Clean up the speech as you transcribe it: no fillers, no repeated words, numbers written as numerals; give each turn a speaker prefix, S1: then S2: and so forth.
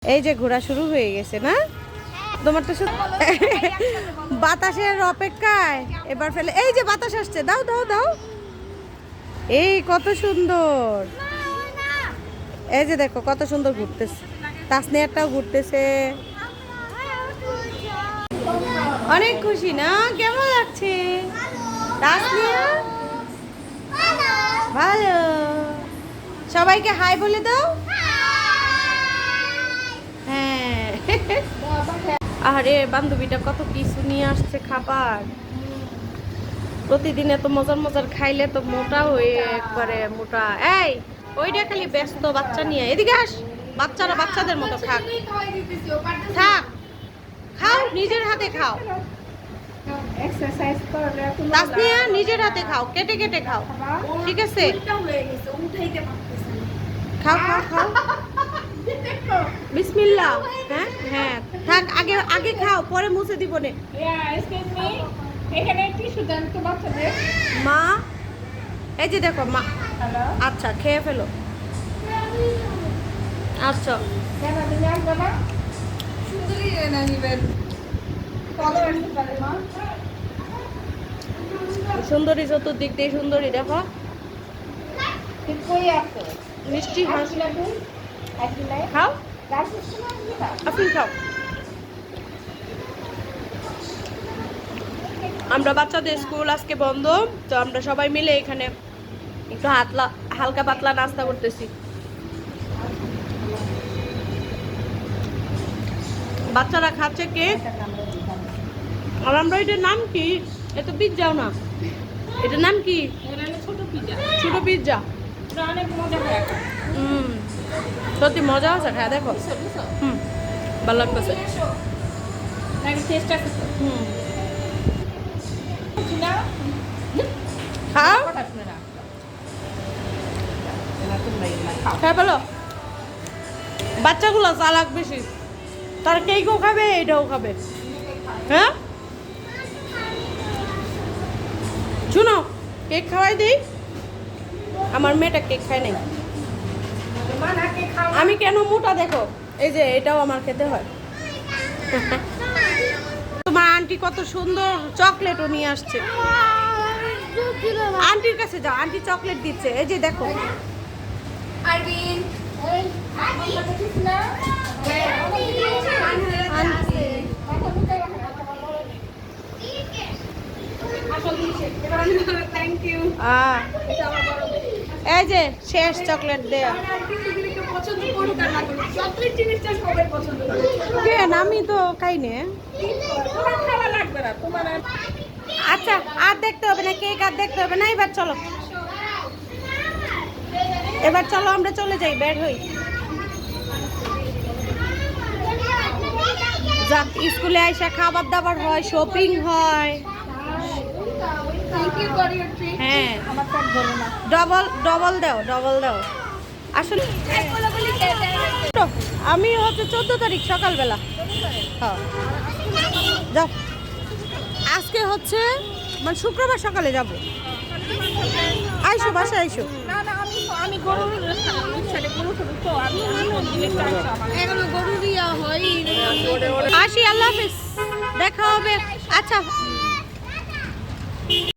S1: এই যে ঘোরা শুরু হয়ে গেছে না তোমার তো বাতাসের অপেক্ষায় এবার ফেলে এই যে বাতাস আসছে দাও দাও দাও এই কত সুন্দর এই যে দেখো কত সুন্দর ঘুরতেছে তাসনিয়াটাও ঘুরতেছে অনেক খুশি না কেমন লাগছে তাসনিয়া ভালো সবাইকে হাই বলে দাও হ্যাঁ আরে বান্ধবীটা কত কিছু নিয়ে আসছে খাবার প্রতিদিন এত মজার মজার খাইলে তো মোটা হয়ে একবারে মোটা এই ওইটা খালি ব্যস্ত বাচ্চা নিয়ে এদিকে আস বাচ্চারা বাচ্চাদের মতো থাক থাক খাও নিজের হাতে খাও তাসনিয়া নিজের হাতে খাও কেটে কেটে খাও ঠিক আছে খাও খাও খাও বিসমিল্লাহ হ্যাঁ হ্যাঁ থাক আগে আগে খাও পরে মুছে দিব নে
S2: এখানে টিস্যু দেন তো বাচ্চাদের
S1: মা এই যে দেখো মা আচ্ছা খেয়ে ফেলো আচ্ছা
S2: কেন তুমি আসবে না সুন্দরী না নিবেন কলে আসতে পারে মা
S1: সুন্দরী চতুর্দিক দিয়ে সুন্দরী দেখো
S2: ঠিক কই আছে
S1: মিষ্টি হাসি
S2: লাগবে আসলে
S1: খাও
S2: রাইসের সময় দিবা
S1: আপনি খাও আমরা বাচ্চাদের স্কুল আজকে বন্ধ তো আমরা সবাই মিলে এখানে একটু হালকা পাতলা নাস্তা করতেছি বাচ্চারা খাচ্ছে কেক আর আমরা এটার নাম কি এটা পিৎজাও না এটার নাম কি
S2: এটা ছোট পিজা
S1: ছোট পিৎজা
S2: এটা অনেক মজা হয়
S1: সত্যি মজা আছে খায় দেখো ভালো লাগতেছে
S2: নাকি টেস্ট আছে তো না
S1: খাও
S2: আপনারা না তোমরা এগুলা খাও
S1: খাই বলো বাচ্চাগুলো চালাক বেশি তার কেকও খাবে এটাও খাবে হ্যাঁ শুনো কেক খাওয়াই দিই আমার মেয়েটা কেক খায় নাই আমি কেন মোটা দেখো এই যে এটাও আমার খেতে হয় তোমার আন্টি কত সুন্দর চকলেটও নিয়ে আসছে আন্টির কাছে যাও আন্টি চকলেট দিচ্ছে এই যে দেখো
S2: আরবিন ওই দেখিস না থ্যাংক ইউ
S1: এই যে শেষ চকলেট দেয়া
S2: পছন্দ করুক আর না করুক চকলেট জিনিসটা সবাই পছন্দ করে
S1: কেন আমি তো খাই নে
S2: তোমার খাওয়া লাগবে না তোমার
S1: আচ্ছা আর দেখতে হবে না কেক আর দেখতে হবে না এবার চলো এবার চলো আমরা চলে যাই বের হই যাক স্কুলে আইসা খাবার দাবার হয় শপিং হয়
S2: thank you for your treat
S1: হ্যাঁ
S2: আমার কাট ধরো না
S1: ডবল দাও আসলে আমি হচ্ছে 14 তারিখ সকালবেলা হ্যাঁ যাও আজকে হচ্ছে মানে শুক্রবার সকালে যাব আইসো বাসায় আইসো
S2: না না আমি গরুর সাথে গরু ছোট তো আমি জিনিসটা এগুলো গরু দিয়া হয়
S1: আসি আল্লাহ হাফিজ দেখা হবে আচ্ছা